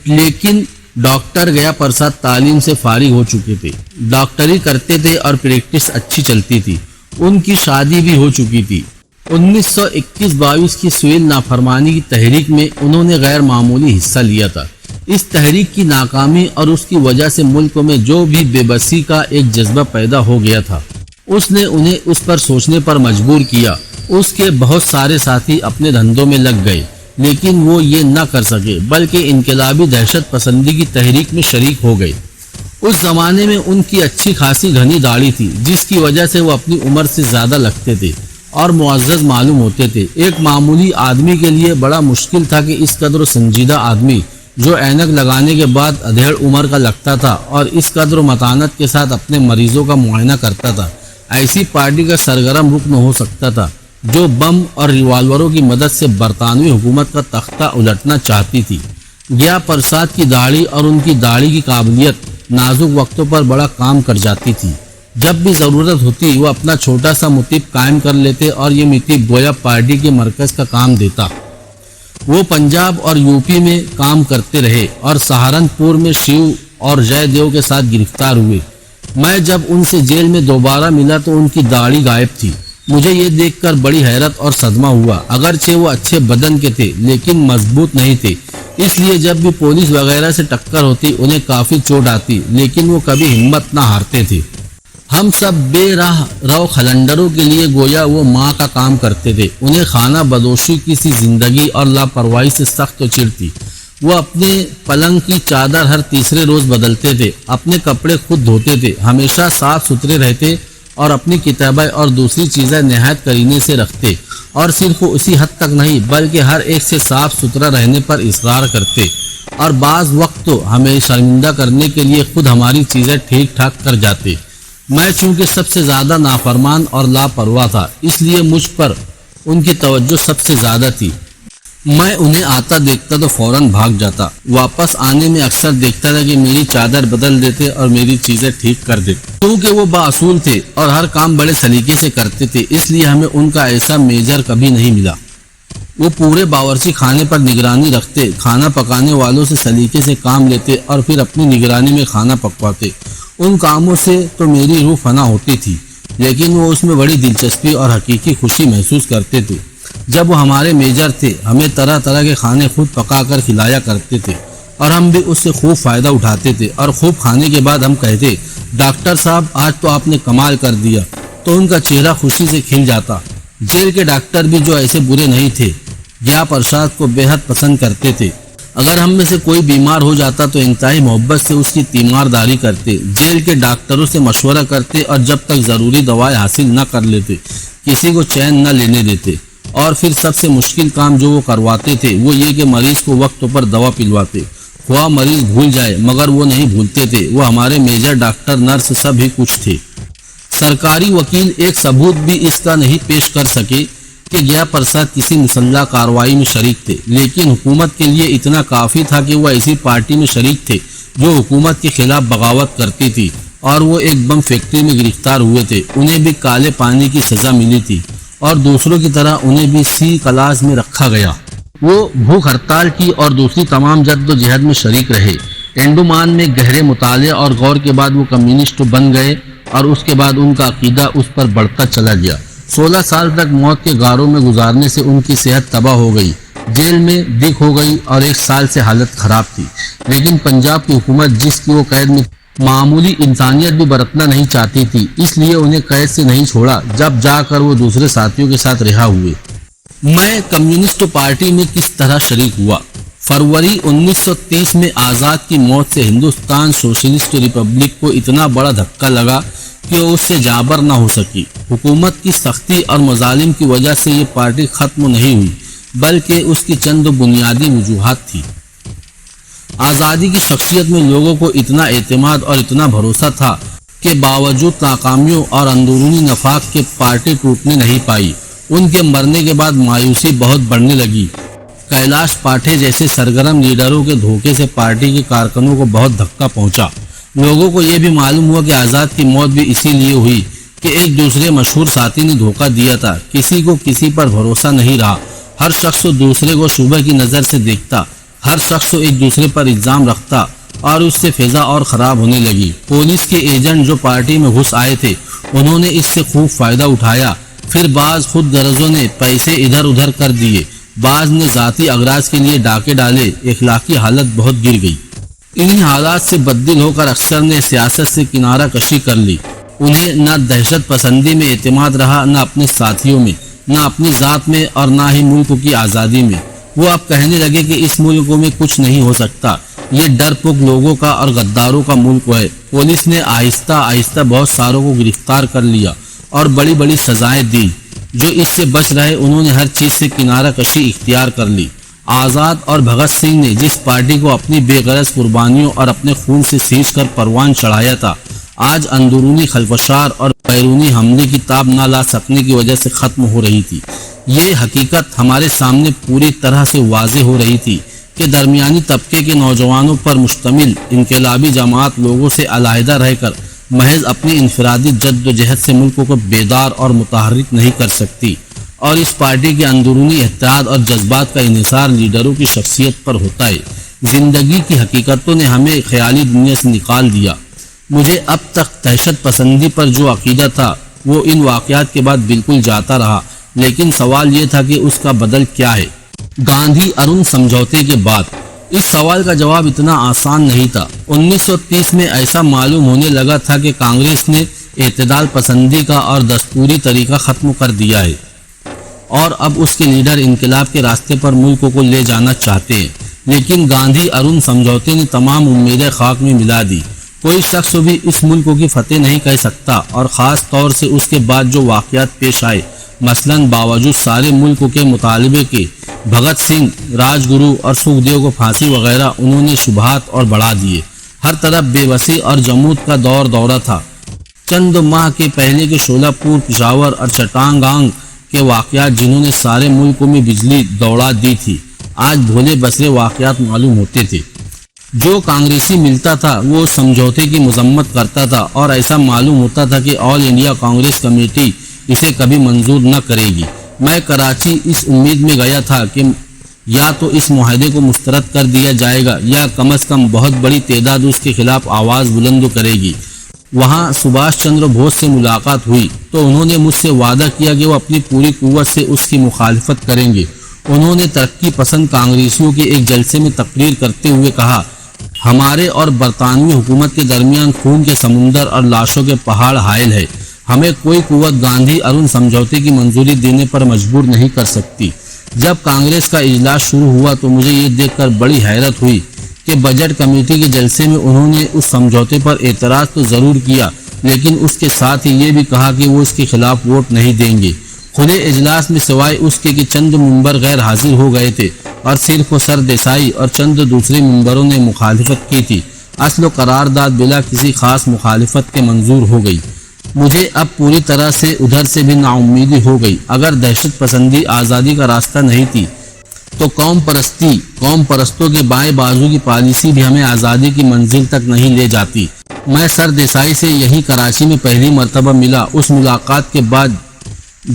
لیکن ڈاکٹر گیا پرساد تعلیم سے فارغ ہو چکے تھے۔ ڈاکٹری کرتے تھے اور پریکٹس اچھی چلتی تھی۔ ان کی شادی بھی ہو چکی تھی۔ 1921-22 کی سویل نافرمانی کی تحریک میں انہوں نے غیر معمولی حصہ لیا تھا۔ اس تحریک کی ناکامی اور اس کی وجہ سے ملک میں جو بھی بے بسی کا ایک جذبہ پیدا ہو گیا تھا اس نے انہیں اس پر سوچنے پر مجبور کیا۔ اس کے بہت سارے ساتھی اپنے دھندوں میں لگ گئے، لیکن وہ یہ نہ کر سکے بلکہ انقلابی دہشت پسندی کی تحریک میں شریک ہو گئے۔ اس زمانے میں ان کی اچھی خاصی گھنی داڑھی تھی جس کی وجہ سے وہ اپنی عمر سے زیادہ لگتے تھے اور معزز معلوم ہوتے تھے۔ ایک معمولی آدمی کے لیے بڑا مشکل تھا کہ اس قدر سنجیدہ آدمی جو اینک لگانے کے بعد ادھیڑ عمر کا لگتا تھا اور اس قدر متانت کے ساتھ اپنے مریضوں کا معائنہ کرتا تھا، ایسی پارٹی کا سرگرم رکن ہو سکتا تھا جو بم اور ریوالوروں کی مدد سے برطانوی حکومت کا تختہ الٹنا چاہتی تھی۔ گیا پرساد کی داڑھی اور ان کی داڑھی کی قابلیت نازک وقتوں پر بڑا کام کر جاتی تھی۔ جب بھی ضرورت ہوتی وہ اپنا چھوٹا سا متیب قائم کر لیتے اور یہ متیب گویا پارٹی کے مرکز کا کام دیتا۔ وہ پنجاب اور یوپی میں کام کرتے رہے اور سہارنپور میں شیو اور جے دیو کے ساتھ گرفتار ہوئے۔ میں جب ان سے جیل میں دوبارہ ملا تو ان کی داڑھی غائب تھی۔ مجھے یہ دیکھ کر بڑی حیرت اور صدمہ ہوا۔ اگرچہ وہ اچھے بدن کے تھے لیکن مضبوط نہیں تھے، اس لیے جب بھی پولیس وغیرہ سے ٹکر ہوتی انہیں کافی چوٹ آتی، لیکن وہ کبھی ہمت نہ ہارتے تھے۔ ہم سب بے راہ رو خلنڈروں کے لیے گویا وہ ماں کا کام کرتے تھے۔ انہیں خانہ بدوشی کی سی زندگی اور لاپرواہی سے سخت چڑ تھی۔ وہ اپنے پلنگ کی چادر ہر تیسرے روز بدلتے تھے، اپنے کپڑے خود دھوتے تھے، ہمیشہ صاف ستھرے رہتے اور اپنی کتابیں اور دوسری چیزیں نہایت کرینے سے رکھتے، اور صرف اسی حد تک نہیں بلکہ ہر ایک سے صاف ستھرا رہنے پر اصرار کرتے۔ اور بعض وقت تو ہمیں شرمندہ کرنے کے لیے خود ہماری چیزیں ٹھیک ٹھاک کر جاتے۔ میں چونکہ سب سے زیادہ نافرمان اور لاپرواہ تھا، اس لیے مجھ پر ان کی توجہ سب سے زیادہ تھی۔ میں انہیں آتا دیکھتا تو فوراً بھاگ جاتا، واپس آنے میں اکثر دیکھتا تھا کہ میری چادر بدل دیتے اور میری چیزیں ٹھیک کر دیتے۔ کیونکہ وہ بااصول تھے اور ہر کام بڑے سلیقے سے کرتے تھے، اس لیے ہمیں ان کا ایسا میجر کبھی نہیں ملا۔ وہ پورے باورچی خانے پر نگرانی رکھتے، کھانا پکانے والوں سے سلیقے سے کام لیتے اور پھر اپنی نگرانی میں کھانا پکواتے۔ ان کاموں سے تو میری روح فنا ہوتی تھی، لیکن وہ اس میں بڑی دلچسپی اور حقیقی خوشی محسوس کرتے تھے۔ جب وہ ہمارے میجر تھے، ہمیں طرح طرح کے کھانے خود پکا کر کھلایا کرتے تھے اور ہم بھی اس سے خوب فائدہ اٹھاتے تھے، اور خوب کھانے کے بعد ہم کہتے، ڈاکٹر صاحب آج تو آپ نے کمال کر دیا، تو ان کا چہرہ خوشی سے کھل جاتا۔ جیل کے ڈاکٹر بھی جو ایسے برے نہیں تھے، گیا پرساد کو بے حد پسند کرتے تھے۔ اگر ہم میں سے کوئی بیمار ہو جاتا تو انتہائی محبت سے اس کی تیمارداری کرتے، جیل کے ڈاکٹروں سے مشورہ کرتے اور جب تک ضروری دوائیں حاصل نہ کر لیتے کسی کو چین نہ لینے دیتے۔ اور پھر سب سے مشکل کام جو وہ کرواتے تھے وہ یہ کہ مریض کو وقت پر دوا پلواتے، خواہ مریض بھول جائے مگر وہ نہیں بھولتے تھے۔ وہ ہمارے میجر ڈاکٹر نرس سب ہی کچھ تھے۔ سرکاری وکیل ایک ثبوت بھی اس کا نہیں پیش کر سکے کہ گیا پرساد کسی مسلح کارروائی میں شریک تھے، لیکن حکومت کے لیے اتنا کافی تھا کہ وہ ایسی پارٹی میں شریک تھے جو حکومت کے خلاف بغاوت کرتی تھی، اور وہ ایک بم فیکٹری میں گرفتار ہوئے تھے۔ انہیں بھی کالے پانی کی سزا ملی تھی اور دوسروں کی طرح انہیں بھی سی کلاس میں رکھا گیا۔ وہ بھوک ہڑتال کی اور دوسری تمام جد و جہد میں شریک رہے۔ انڈمان میں گہرے مطالعے اور غور کے بعد وہ کمیونسٹ بن گئے اور اس کے بعد ان کا عقیدہ اس پر بڑھتا چلا گیا۔ 16 سال تک موت کے غاروں میں گزارنے سے ان کی صحت تباہ ہو گئی، جیل میں دکھ ہو گئی اور 1 سال سے حالت خراب تھی۔ لیکن پنجاب کی حکومت جس کی وہ قید میں معمولی انسانیت بھی برتنا نہیں چاہتی تھی، اس لیے انہیں قید سے نہیں چھوڑا، جب جا کر وہ دوسرے ساتھیوں کے ساتھ رہا ہوئے۔ میں کمیونسٹ پارٹی میں کس طرح شریک ہوا؟ فروری 1930 میں آزاد کی موت سے ہندوستان سوشلسٹ ریپبلک کو اتنا بڑا دھکا لگا کہ وہ اس سے جابر نہ ہو سکی۔ حکومت کی سختی اور مظالم کی وجہ سے یہ پارٹی ختم نہیں ہوئی، بلکہ اس کی چند بنیادی وجوہات تھی۔ آزادی کی شخصیت میں لوگوں کو اتنا اعتماد اور اتنا بھروسہ تھا کہ باوجود ناکامیوں اور اندرونی نفاق کے پارٹی ٹوٹنے نہیں پائی۔ ان کے مرنے کے بعد مایوسی بہت بڑھنے لگی۔ کیلاش پاٹھے جیسے سرگرم لیڈروں کے دھوکے سے پارٹی کے کارکنوں کو بہت دھکا پہنچا۔ لوگوں کو یہ بھی معلوم ہوا کہ آزاد کی موت بھی اسی لیے ہوئی کہ ایک دوسرے مشہور ساتھی نے دھوکہ دیا تھا۔ کسی کو کسی پر بھروسہ نہیں رہا، ہر شخص دوسرے کو شبہ کی نظر سے دیکھتا، ہر شخص ایک دوسرے پر الزام رکھتا اور اس سے فضا اور خراب ہونے لگی۔ پولیس کے ایجنٹ جو پارٹی میں گھس آئے تھے انہوں نے اس سے خوب فائدہ اٹھایا۔ پھر بعض خود غرضوں نے پیسے ادھر ادھر کر دیے، بعض نے ذاتی اغراض کے لیے ڈاکے ڈالے۔ اخلاقی حالت بہت گر گئی۔ انہی حالات سے بددل ہو کر اکثر نے سیاست سے کنارہ کشی کر لی۔ انہیں نہ دہشت پسندی میں اعتماد رہا، نہ اپنے ساتھیوں میں، نہ اپنی ذات میں اور نہ ہی ملک کی آزادی میں۔ وہ اب کہنے لگے کہ اس ملک میں کچھ نہیں ہو سکتا، یہ ڈرپوک لوگوں کا اور غداروں کا ملک ہے۔ پولیس نے آہستہ آہستہ بہت ساروں کو گرفتار کر لیا اور بڑی بڑی سزائیں دی۔ جو اس سے بچ رہے انہوں نے ہر چیز سے کنارہ کشی اختیار کر لی۔ آزاد اور بھگت سنگھ نے جس پارٹی کو اپنی بے غرض قربانیوں اور اپنے خون سے سینچ کر پروان چڑھایا تھا، آج اندرونی خلفشار اور بیرونی حملے کی تاب نہ لا سکنے کی وجہ سے ختم ہو رہی تھی۔ یہ حقیقت ہمارے سامنے پوری طرح سے واضح ہو رہی تھی کہ درمیانی طبقے کے نوجوانوں پر مشتمل انقلابی جماعت لوگوں سے علیحدہ رہ کر محض اپنی انفرادی جد و جہد سے ملک کو بیدار اور متحرک نہیں کر سکتی، اور اس پارٹی کے اندرونی اتحاد اور جذبات کا انحصار لیڈروں کی شخصیت پر ہوتا ہے۔ زندگی کی حقیقتوں نے ہمیں خیالی دنیا سے نکال دیا۔ مجھے اب تک دہشت پسندی پر جو عقیدہ تھا وہ ان واقعات کے بعد بالکل جاتا رہا، لیکن سوال یہ تھا کہ اس کا بدل کیا ہے؟ گاندھی ارون سمجھوتے کے بعد اس سوال کا جواب اتنا آسان نہیں تھا۔ 1930 میں ایسا معلوم ہونے لگا تھا کہ کانگریس نے اعتدال پسندی کا اور دستوری طریقہ ختم کر دیا ہے، اور اب اس کے لیڈر انقلاب کے راستے پر ملک کو لے جانا چاہتے ہیں۔ لیکن گاندھی ارون سمجھوتے نے تمام امیدیں خاک میں ملا دی۔ کوئی شخص بھی اس ملک کی فتح نہیں کہہ سکتا، اور خاص طور سے اس کے بعد جو واقعات پیش آئے مثلاً باوجود سارے ملک کے مطالبے کے بھگت سنگھ، راجگرو اور سکھدیو کو پھانسی وغیرہ انہوں نے شبہات اور بڑھا دیے۔ ہر طرف بے بسی اور جمود کا دورہ تھا۔ چند ماہ کے پہلے کے شولہ پور، پشاور اور چٹانگانگ کے واقعات جنہوں نے سارے ملک میں بجلی دوڑا دی تھی، آج بھولے بسرے واقعات معلوم ہوتے تھے۔ جو کانگریسی ملتا تھا وہ سمجھوتے کی مذمت کرتا تھا اور ایسا معلوم ہوتا تھا کہ آل انڈیا کانگریس کمیٹی اسے کبھی منظور نہ کرے گی۔ میں کراچی اس امید میں گیا تھا کہ یا تو اس معاہدے کو مسترد کر دیا جائے گا یا کم از کم بہت بڑی تعداد اس کے خلاف آواز بلند کرے گی۔ وہاں سبھاش چندر بوس سے ملاقات ہوئی تو انہوں نے مجھ سے وعدہ کیا کہ وہ اپنی پوری قوت سے اس کی مخالفت کریں گے۔ انہوں نے ترقی پسند کانگریسیوں کے ایک جلسے میں تقریر کرتے ہوئے کہا، ہمارے اور برطانوی حکومت کے درمیان خون کے سمندر اور لاشوں کے پہاڑ حائل ہے۔ ہمیں کوئی قوت گاندھی ارون سمجھوتے کی منظوری دینے پر مجبور نہیں کر سکتی۔ جب کانگریس کا اجلاس شروع ہوا تو مجھے یہ دیکھ کر بڑی حیرت ہوئی کہ بجٹ کمیٹی کے جلسے میں انہوں نے اس سمجھوتے پر اعتراض تو ضرور کیا، لیکن اس کے ساتھ ہی یہ بھی کہا کہ وہ اس کے خلاف ووٹ نہیں دیں گے۔ کھلے اجلاس میں سوائے اس کے کہ چند ممبر غیر حاضر ہو گئے تھے اور صرف سر دیسائی اور چند دوسرے ممبروں نے مخالفت کی تھی، اصل و قرارداد بلا کسی خاص مخالفت کے منظور ہو گئی۔ مجھے اب پوری طرح سے ادھر سے بھی ناامیدی ہو گئی۔ اگر دہشت پسندی آزادی کا راستہ نہیں تھی تو قوم پرستوں کے بائیں بازو کی پالیسی بھی ہمیں آزادی کی منزل تک نہیں لے جاتی۔ میں سر دیسائی سے یہی کراچی میں پہلی مرتبہ ملا۔ اس ملاقات کے بعد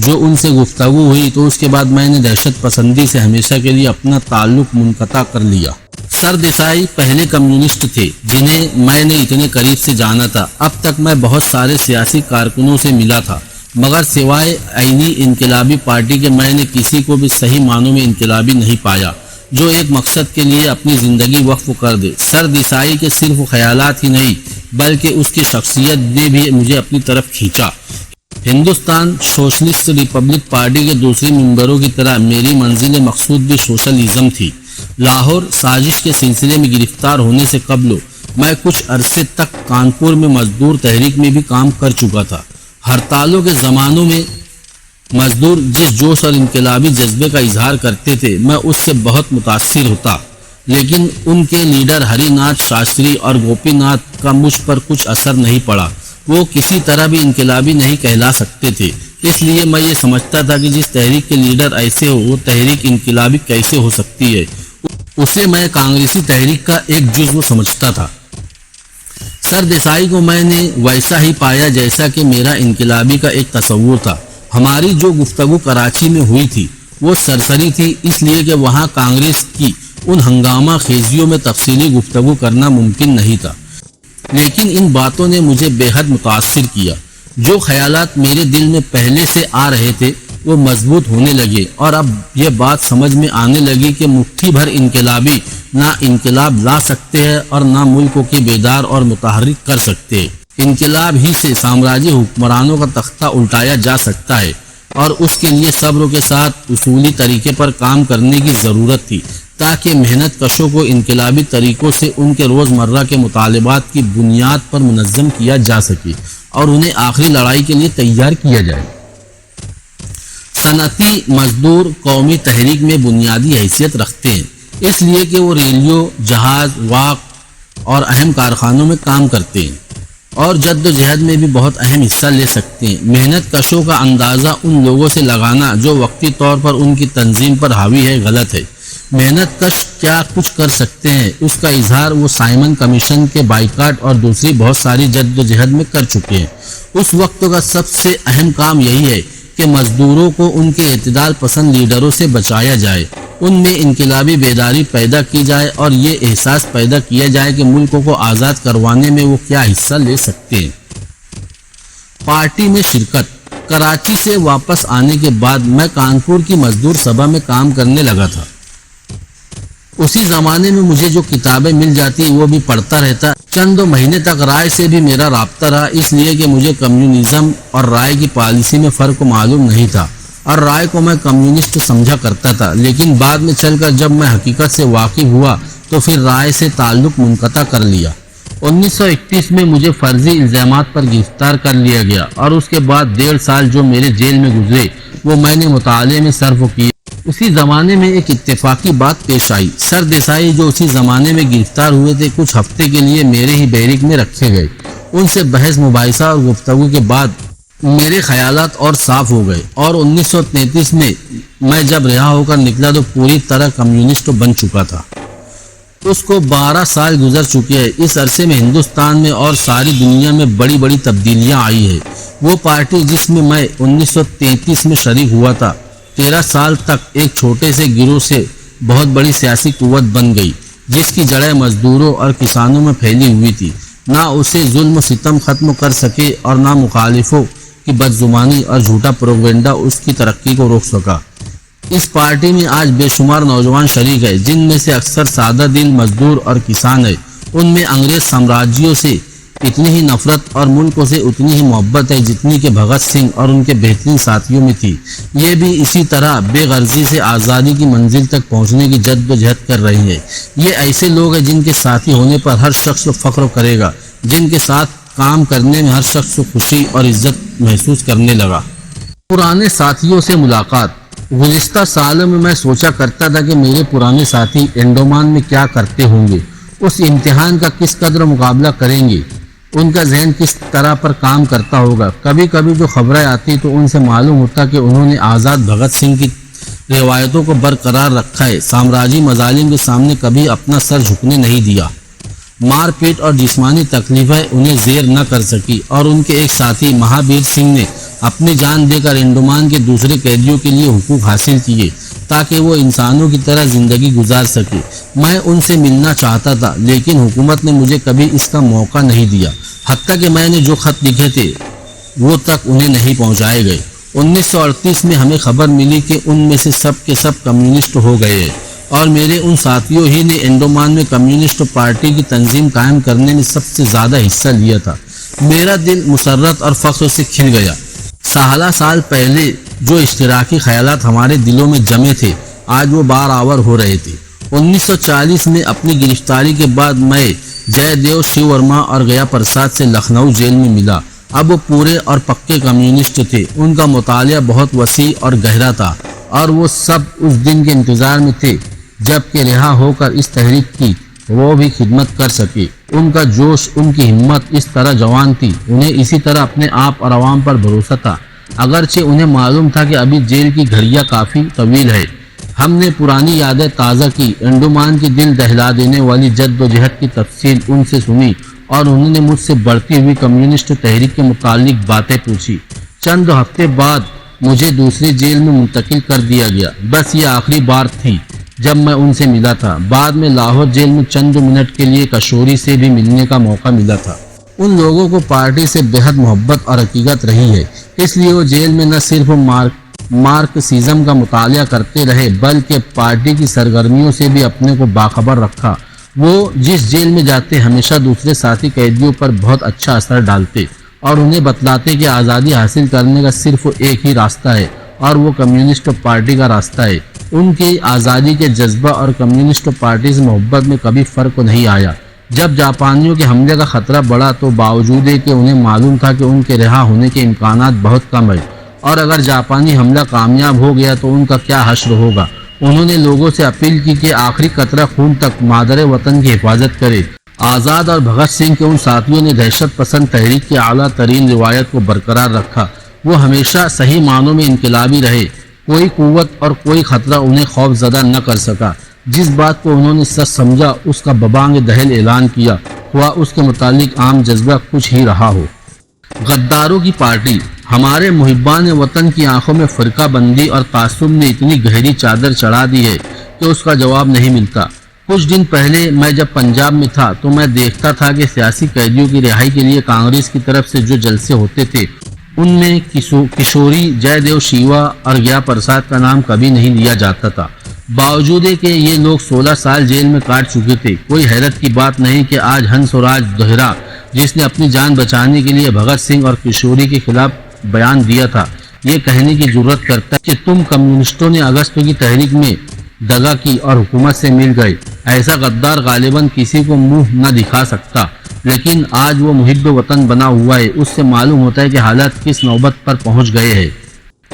جو ان سے گفتگو ہوئی تو اس کے بعد میں نے دہشت پسندی سے ہمیشہ کے لیے اپنا تعلق منقطع کر لیا۔ سر دیسائی پہلے کمیونسٹ تھے جنہیں میں نے اتنے قریب سے جانا تھا۔ اب تک میں بہت سارے سیاسی کارکنوں سے ملا تھا، مگر سوائے عینی انقلابی پارٹی کے میں نے کسی کو بھی صحیح معنوں میں انقلابی نہیں پایا جو ایک مقصد کے لیے اپنی زندگی وقف کر دے۔ سر دیسائی کے صرف خیالات ہی نہیں بلکہ اس کی شخصیت نے بھی مجھے اپنی طرف کھینچا۔ ہندوستان سوشلسٹ ریپبلک پارٹی کے دوسرے ممبروں کی طرح میری منزل مقصود بھی سوشلزم تھی۔ لاہور سازش کے سلسلے میں گرفتار ہونے سے قبل میں کچھ عرصے تک کانپور میں مزدور تحریک میں بھی کام کر چکا تھا۔ ہڑتالوں کے زمانوں میں مزدور جس جوش اور انقلابی جذبے کا اظہار کرتے تھے میں اس سے بہت متاثر ہوتا، لیکن ان کے لیڈر ہری ناتھ شاستری اور گوپی ناتھ کا مجھ پر کچھ اثر نہیں پڑا۔ وہ کسی طرح بھی انقلابی نہیں کہلا سکتے تھے، اس لیے میں یہ سمجھتا تھا کہ جس تحریک کے لیڈر ایسے ہو وہ تحریک انقلابی کیسے ہو سکتی ہے۔ اسے میں کانگریسی تحریک کا ایک جزو سمجھتا تھا۔ سر دیسائی کو میں نے ویسا ہی پایا جیسا کہ میرا انقلابی کا ایک تصور تھا۔ ہماری جو گفتگو کراچی میں ہوئی تھی وہ سرسری تھی، اس لیے کہ وہاں کانگریس کی ان ہنگامہ خیزیوں میں تفصیلی گفتگو کرنا ممکن نہیں تھا، لیکن ان باتوں نے مجھے بے حد متاثر کیا۔ جو خیالات میرے دل میں پہلے سے آ رہے تھے وہ مضبوط ہونے لگے اور اب یہ بات سمجھ میں آنے لگی کہ مٹھی بھر انقلابی نہ انقلاب لا سکتے ہیں اور نہ ملکوں کے بیدار اور متحرک کر سکتے ہیں۔ انقلاب ہی سے سامراجی حکمرانوں کا تختہ الٹایا جا سکتا ہے اور اس کے لیے صبر کے ساتھ اصولی طریقے پر کام کرنے کی ضرورت تھی تاکہ محنت کشوں کو انقلابی طریقوں سے ان کے روزمرہ کے مطالبات کی بنیاد پر منظم کیا جا سکے اور انہیں آخری لڑائی کے لیے تیار کیا جائے۔ صنعتی مزدور قومی تحریک میں بنیادی حیثیت رکھتے ہیں، اس لیے کہ وہ ریلیوں، جہاز، واق اور اہم کارخانوں میں کام کرتے ہیں اور جد و جہد میں بھی بہت اہم حصہ لے سکتے ہیں۔ محنت کشوں کا اندازہ ان لوگوں سے لگانا جو وقتی طور پر ان کی تنظیم پر حاوی ہے غلط ہے۔ محنت کش کیا کچھ کر سکتے ہیں اس کا اظہار وہ سائمن کمیشن کے بائیکاٹ اور دوسری بہت ساری جد و جہد میں کر چکے ہیں۔ اس وقت کا سب سے اہم کام یہی ہے کہ مزدوروں کو ان کے اعتدال پسند لیڈروں سے بچایا جائے، ان میں انقلابی بیداری پیدا کی جائے اور یہ احساس پیدا کیا جائے کہ ملکوں کو آزاد کروانے میں وہ کیا حصہ لے سکتے ہیں۔ پارٹی میں شرکت۔ کراچی سے واپس آنے کے بعد میں کانپور کی مزدور سبھا میں کام کرنے لگا تھا۔ اسی زمانے میں مجھے جو کتابیں مل جاتی وہ بھی پڑھتا رہتا۔ چند مہینے تک رائے سے بھی میرا رابطہ رہا، اس لیے کہ مجھے کمیونزم اور رائے کی پالیسی میں فرق معلوم نہیں تھا اور رائے کو میں کمیونسٹ سمجھا کرتا تھا، لیکن بعد میں چل کر جب میں حقیقت سے واقف ہوا تو پھر رائے سے تعلق منقطع کر لیا۔ 1931 میں مجھے فرضی الزامات پر گرفتار کر لیا گیا اور اس کے بعد 1.5 سال جو میرے جیل میں گزرے وہ میں نے مطالعے میں صرف کی۔ اسی زمانے میں ایک اتفاقی بات پیش آئی۔ سر دیسائی جو اسی زمانے میں گرفتار ہوئے تھے کچھ ہفتے کے لیے میرے ہی بیرک میں رکھے گئے۔ ان سے بحث مباحثہ اور گفتگو کے بعد میرے خیالات اور صاف ہو گئے، اور 1933 میں جب رہا ہو کر نکلا تو پوری طرح کمیونسٹ بن چکا تھا۔ اس کو 12 سال گزر چکے ہیں۔ اس عرصے میں ہندوستان میں اور ساری دنیا میں بڑی بڑی تبدیلیاں آئی ہیں۔ وہ پارٹی جس میں میں 1933 میں شریک ہوا تھا 13 سال تک ایک چھوٹے سے گروہ سے بہت بڑی سیاسی قوت بن گئی، جس کی جڑیں مزدوروں اور کسانوں میں پھیلی ہوئی تھی۔ نہ اسے ظلم و ستم ختم کر سکے اور نہ مخالفوں کی بدزبانی اور جھوٹا پروپیگنڈا اس کی ترقی کو روک سکا۔ اس پارٹی میں آج بے شمار نوجوان شریک ہیں، جن میں سے اکثر سادہ دل مزدور اور کسان ہیں۔ ان میں انگریز سامراجیوں سے اتنی ہی نفرت اور ملک سے اتنی ہی محبت ہے جتنی کہ بھگت سنگھ اور ان کے بہترین ساتھیوں میں تھی۔ یہ بھی اسی طرح بے غرضی سے آزادی کی منزل تک پہنچنے کی جد و جہد کر رہی ہیں۔ یہ ایسے لوگ ہیں جن کے ساتھی ہونے پر ہر شخص فخر کرے گا، جن کے ساتھ کام کرنے میں ہر شخص خوشی اور عزت محسوس کرنے لگا۔ پرانے ساتھیوں سے ملاقات۔ گزشتہ سالوں میں سوچا کرتا تھا کہ میرے پرانے ساتھی انڈومان میں کیا کرتے ہوں گے، اس امتحان کا کس قدر مقابلہ کریں گے، ان کا ذہن کس طرح پر کام کرتا ہوگا۔ کبھی کبھی جو خبریں آتی تو ان سے معلوم ہوتا کہ انہوں نے آزاد بھگت سنگھ کی روایتوں کو برقرار رکھا ہے، سامراجی مظالم کے سامنے کبھی اپنا سر جھکنے نہیں دیا۔ مار پیٹ اور جسمانی تکلیفیں انہیں زیر نہ کر سکی، اور ان کے ایک ساتھی مہابیر سنگھ نے اپنی جان دے کر انڈومان کے دوسرے قیدیوں کے لیے حقوق حاصل کیے تاکہ وہ انسانوں کی طرح زندگی گزار سکے۔ میں ان سے ملنا چاہتا تھا، لیکن حکومت نے مجھے کبھی اس کا موقع نہیں دیا، حتیٰ کہ میں نے جو خط لکھے تھے وہ تک انہیں نہیں پہنچائے گئے۔ 1938 میں ہمیں خبر ملی کہ ان میں سے سب کے سب کمیونسٹ ہو گئے ہیں، اور میرے ان ساتھیوں ہی نے انڈومان میں کمیونسٹ پارٹی کی تنظیم قائم کرنے میں سب سے زیادہ حصہ لیا تھا۔ میرا دل مسرت اور فخر سے کھل گیا۔ سالہ سال پہلے جو اشتراکی خیالات ہمارے دلوں میں جمے تھے آج وہ بار آور ہو رہے تھے۔ 1940 میں اپنی گرفتاری کے بعد میں جے دیو شیو ورما اور گیا پرساد سے لکھنؤ جیل میں ملا۔ اب وہ پورے اور پکے کمیونسٹ تھے۔ ان کا مطالعہ بہت وسیع اور گہرا تھا، اور وہ سب اس دن کے انتظار میں تھے جب کہ رہا ہو کر اس تحریک کی وہ بھی خدمت کر سکے۔ ان کا جوش، ان کی ہمت اس طرح جوان تھی، انہیں اسی طرح اپنے آپ اور عوام پر بھروسہ تھا، اگرچہ انہیں معلوم تھا کہ ابھی جیل کی گھڑیاں کافی طویل ہے۔ ہم نے پرانی یادیں تازہ کی، انڈومان کی دل دہلا دینے والی جد و جہد کی تفصیل ان سے سنی، اور انہوں نے مجھ سے بڑھتی ہوئی کمیونسٹ تحریک کے متعلق باتیں پوچھی۔ چند ہفتے بعد مجھے دوسری جیل میں منتقل کر دیا گیا۔ بس یہ آخری بار تھی جب میں ان سے ملا تھا۔ بعد میں لاہور جیل میں چند منٹ کے لیے کشوری سے بھی ملنے کا موقع ملا تھا۔ ان لوگوں کو پارٹی سے بہت محبت اور حقیقت رہی ہے، اس لیے وہ جیل میں نہ صرف مارکسزم کا مطالعہ کرتے رہے بلکہ پارٹی کی سرگرمیوں سے بھی اپنے کو باخبر رکھا۔ وہ جس جیل میں جاتے ہمیشہ دوسرے ساتھی قیدیوں پر بہت اچھا اثر ڈالتے اور انہیں بتلاتے کہ آزادی حاصل کرنے کا صرف ایک ہی راستہ ہے، اور وہ کمیونسٹ پارٹی کا راستہ ہے۔ ان کی آزادی کے جذبہ اور کمیونسٹ پارٹی سے محبت میں کبھی فرق نہیں آیا۔ جب جاپانیوں کے حملے کا خطرہ بڑھا تو باوجود کہ انہیں معلوم تھا کہ ان کے رہا ہونے کے امکانات بہت کم ہیں، اور اگر جاپانی حملہ کامیاب ہو گیا تو ان کا کیا حشر ہوگا، انہوں نے لوگوں سے اپیل کی کہ آخری قطرہ خون تک مادر وطن کی حفاظت کرے۔ آزاد اور بھگت سنگھ کے ان ساتھیوں نے دہشت پسند تحریک کی اعلیٰ ترین روایت کو برقرار رکھا۔ وہ ہمیشہ صحیح معنوں میں انقلابی رہے، کوئی قوت اور کوئی خطرہ انہیں خوف زدہ نہ کر سکا۔ جس بات کو انہوں نے سچ سمجھا اس کا ببانگ دہل اعلان کیا، ہوا اس کے متعلق عام جذبہ کچھ ہی رہا ہو۔ غداروں کی پارٹی۔ ہمارے محبان وطن کی آنکھوں میں فرقہ بندی اور تعصب نے اتنی گہری چادر چڑھا دی ہے کہ اس کا جواب نہیں ملتا۔ کچھ دن پہلے میں جب پنجاب میں تھا تو میں دیکھتا تھا کہ سیاسی قیدیوں کی رہائی کے لیے کانگریس کی طرف سے جو جلسے ہوتے تھے ان میں کشوری، جے دیو شیوا اور گیا پرساد کا نام کبھی نہیں لیا جاتا تھا، باوجود کہ یہ لوگ 16 سال جیل میں کاٹ چکے تھے۔ کوئی حیرت کی بات نہیں کہ آج ہنس راج دوہرا، جس نے اپنی جان بچانے کے لیے بھگت سنگھ اور کشوری کے خلاف بیان دیا تھا، یہ کہنے کی جرت کرتا ہے کہ تم کمیونسٹوں نے اگست کی تحریک میں دغا کی اور حکومت سے مل گئے۔ ایسا غدار غالباً کسی کو منہ نہ دکھا سکتا، لیکن آج وہ محب وطن بنا ہوا ہے۔ اس سے معلوم ہوتا ہے کہ حالات کس نوبت پر پہنچ گئے ہیں۔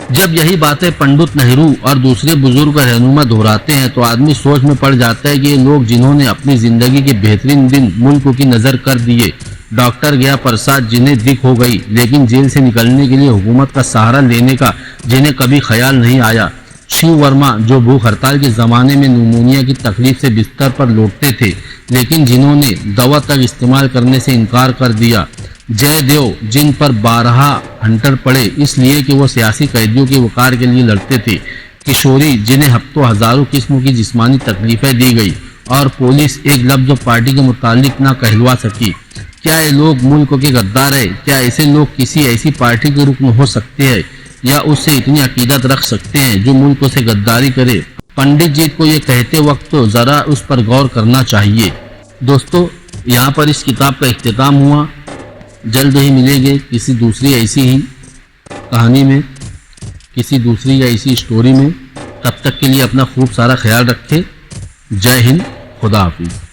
جب یہی باتیں پنڈت نہرو اور دوسرے بزرگ رہنما دہراتے ہیں تو آدمی سوچ میں پڑ جاتا ہے کہ یہ لوگ جنہوں نے اپنی زندگی کے بہترین دن ملک کی نظر کر دیے، ڈاکٹر گیا پرساد جنہیں دکھ ہو گئی لیکن جیل سے نکلنے کے لیے حکومت کا سہارا لینے کا جنہیں کبھی خیال نہیں آیا، شیو ورما جو بھوک ہڑتال کے زمانے میں نمونیا کی تکلیف سے بستر پر لوٹتے تھے لیکن جنہوں نے دوا تک استعمال کرنے سے انکار کر دیا، جے دیو جن پر 12 ہنٹر پڑے اس لیے کہ وہ سیاسی قیدیوں کے وقار کے لیے لڑتے تھے، کشوری جنہیں ہفتوں ہزاروں قسم کی جسمانی تکلیفیں دی گئی اور پولیس ایک لفظ پارٹی کے متعلق نہ کہلوا سکی۔ کیا یہ لوگ ملک کے غدار ہیں؟ کیا ایسے لوگ کسی ایسی پارٹی کے رکن ہو سکتے ہیں یا اس سے اتنی عقیدت رکھ سکتے ہیں جو ملک سے غداری کرے؟ پنڈت جی کو یہ کہتے وقت تو ذرا اس پر غور کرنا چاہیے۔ دوستو، یہاں پر اس کتاب کا اختتام ہوا۔ جلد ہی ملیں گے کسی دوسری ایسی ہی کہانی میں، کسی دوسری یا ایسی اسٹوری میں۔ تب تک کے لیے اپنا خوب سارا خیال رکھے۔ جے ہند، خدا حافظ۔